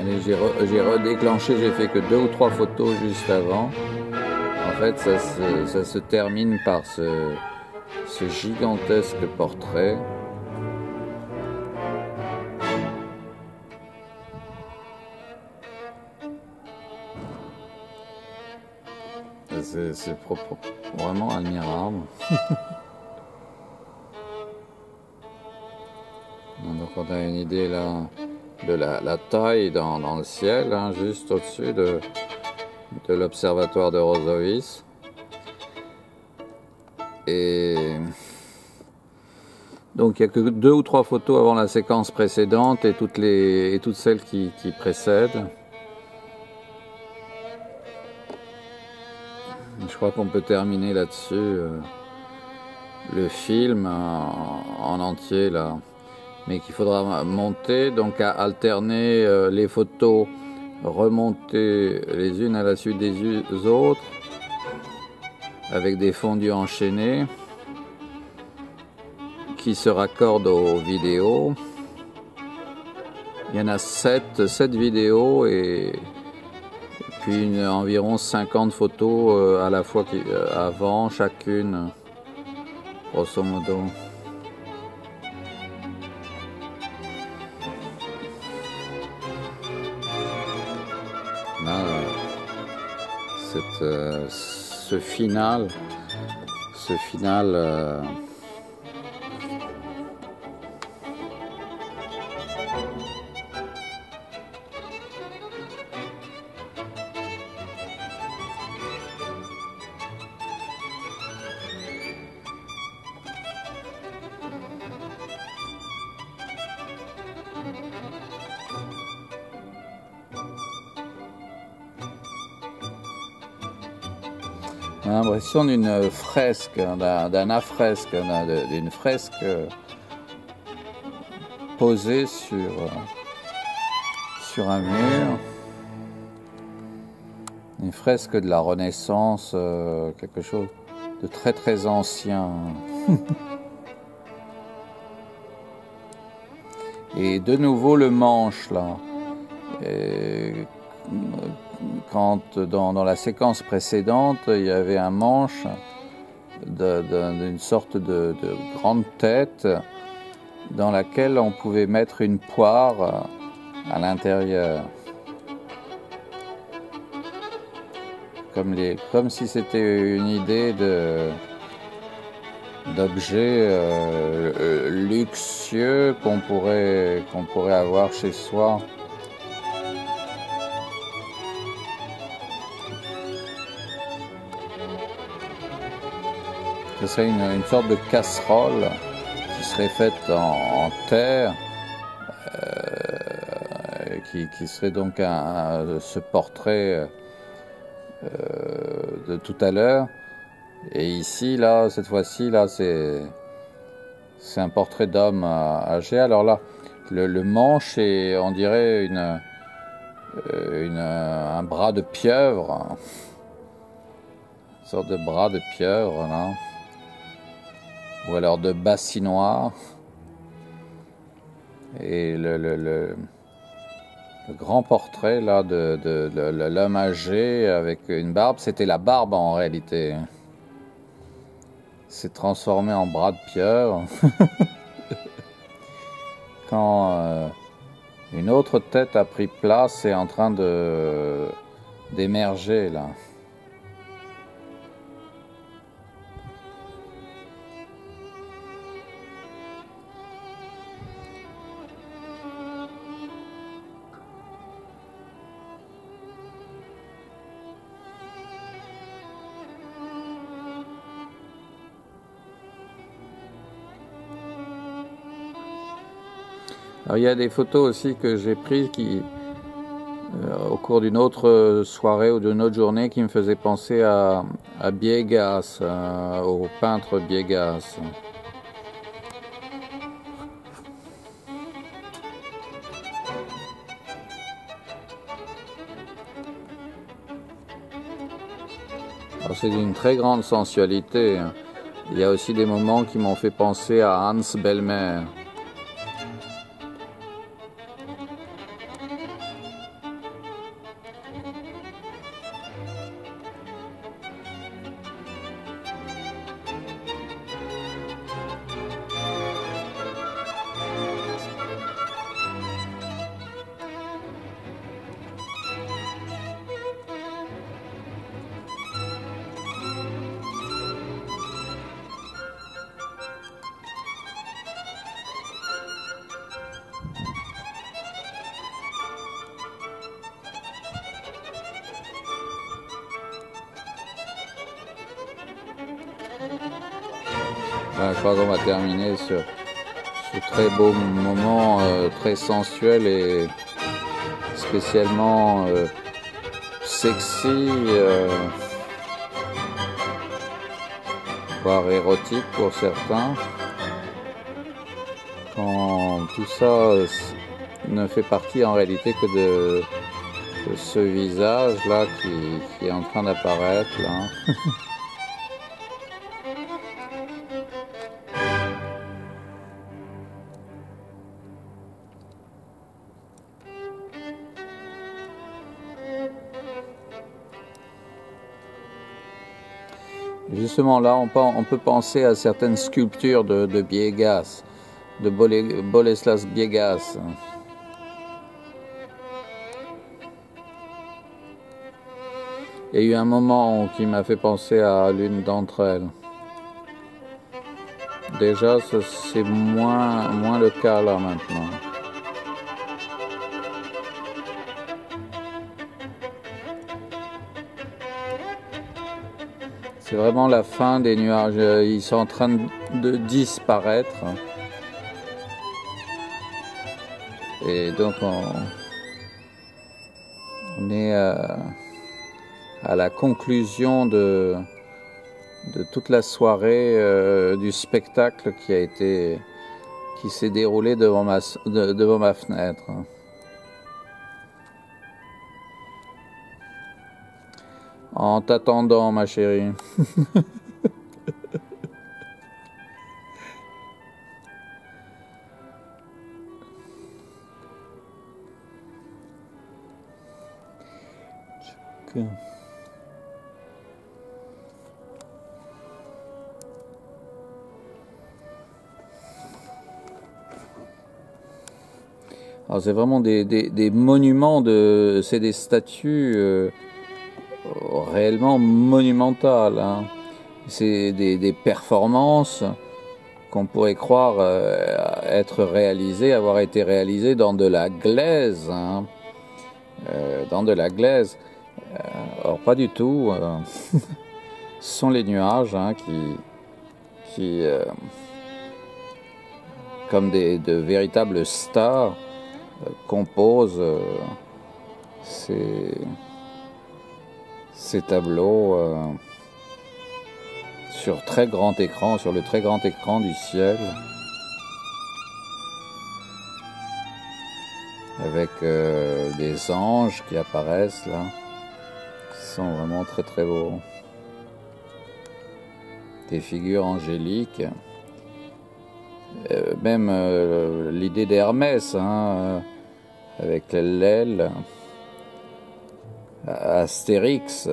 Allez, j'ai redéclenché, j'ai fait que 2 ou 3 photos juste avant. En fait, ça se termine par ce gigantesque portrait. C'est vraiment admirable. Donc on a une idée là de la taille dans le ciel, hein, juste au-dessus de l'observatoire de Rosowitz. Et donc il n'y a que 2 ou 3 photos avant la séquence précédente et toutes celles qui précèdent. Je crois qu'on peut terminer là-dessus le film en entier là. Mais qu'il faudra monter, donc à alterner les photos, remonter les unes à la suite des autres, avec des fondus enchaînés qui se raccordent aux vidéos. Il y en a 7 vidéos et puis environ 50 photos à la fois avant chacune, grosso modo. Là, ce final on a l'impression d'une fresque, d'un affresque, d'une fresque posée sur un mur. Une fresque de la Renaissance, quelque chose de très très ancien. Et de nouveau le manche là. Quand dans la séquence précédente, il y avait un manche d'une sorte de grande tête dans laquelle on pouvait mettre une poire à l'intérieur. Comme si c'était une idée d'objet luxueux qu'on pourrait avoir chez soi. Ce serait une sorte de casserole qui serait faite en terre, qui serait donc ce portrait de tout à l'heure. Et ici, là, cette fois-ci, là, c'est un portrait d'homme âgé. Alors là, le manche est, on dirait, un bras de pieuvre, une sorte de bras de pieuvre, là. Ou alors de bassinoir. Et le grand portrait là de l'homme âgé avec une barbe, c'était la barbe en réalité. C'est transformé en bras de pieuvre. Quand une autre tête a pris place et est en train d'émerger là. Alors, il y a des photos aussi que j'ai prises au cours d'une autre soirée ou d'une autre journée qui me faisaient penser à Biegas, au peintre Biegas. Alors c'est d'une très grande sensualité. Il y a aussi des moments qui m'ont fait penser à Hans Bellmer. Voilà, je crois qu'on va terminer sur ce très beau moment très sensuel et spécialement sexy, voire érotique pour certains. Quand tout ça ne fait partie en réalité que de ce visage là qui est en train d'apparaître là. Justement là, on peut penser à certaines sculptures de Biegas, de Boleslas Biegas. Il y a eu un moment qui m'a fait penser à l'une d'entre elles. Déjà, c'est moins le cas là maintenant. C'est vraiment la fin des nuages, ils sont en train de disparaître. Et donc on est à la conclusion de toute la soirée du spectacle qui s'est déroulé devant ma fenêtre. En t'attendant, ma chérie. Alors c'est vraiment des monuments, c'est des statues réellement monumentales. Hein. C'est des performances qu'on pourrait croire avoir été réalisées dans de la glaise. Hein. Dans de la glaise. Or pas du tout. Ce sont les nuages hein, qui comme de véritables stars, composent ces tableaux sur le très grand écran du ciel, avec des anges qui apparaissent là, qui sont vraiment très très beaux, des figures angéliques, même l'idée d'Hermès, hein, avec l'aile, Astérix.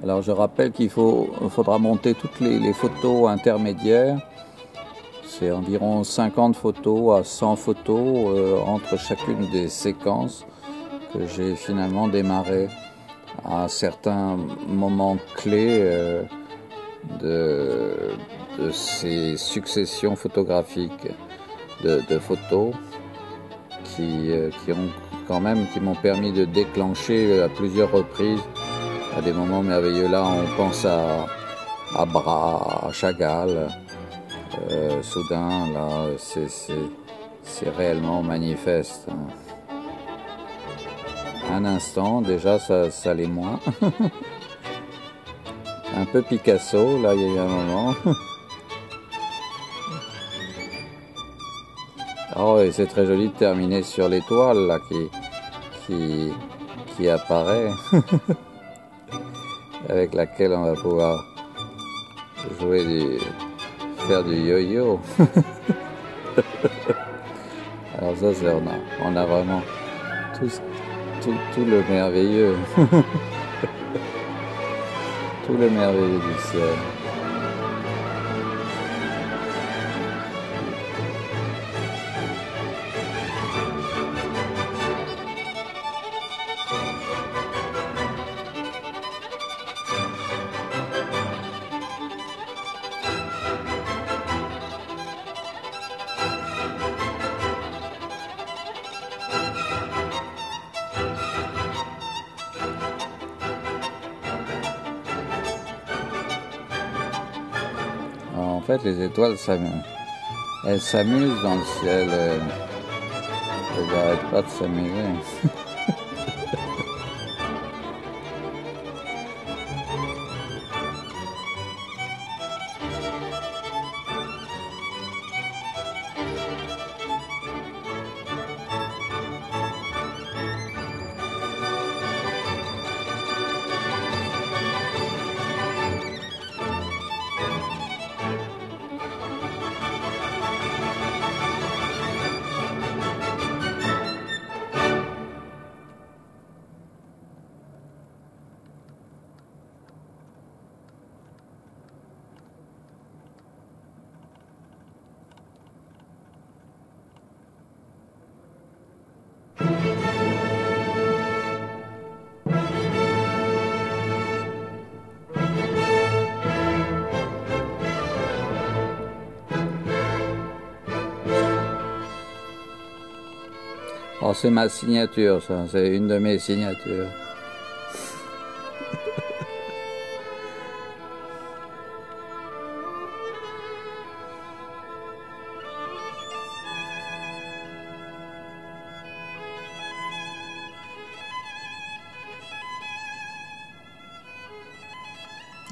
Alors je rappelle qu'il faudra monter toutes les photos intermédiaires. C'est environ 50 photos à 100 photos entre chacune des séquences que j'ai finalement démarré à certains moments clés de ces successions photographiques de photos qui m'ont permis de déclencher à plusieurs reprises à des moments merveilleux. Là, on pense à Braque, à Chagall. Soudain, là, c'est réellement manifeste. Un instant, déjà, ça l'est moins. Un peu Picasso, là, il y a eu un moment. Oh, et c'est très joli de terminer sur l'étoile, là, qui apparaît. Avec laquelle on va pouvoir faire du yo-yo. Alors ça, on a vraiment tout le merveilleux. Tout le merveilleux du ciel. fait, les étoiles, elles s'amusent dans le ciel. Elles n'arrêtent pas de s'amuser. Oh, c'est ma signature, ça. C'est une de mes signatures.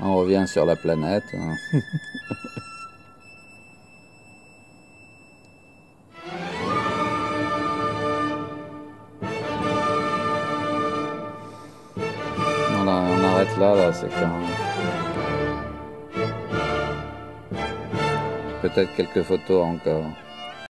On revient sur la planète. Hein. On arrête là, c'est quand... Peut-être quelques photos encore.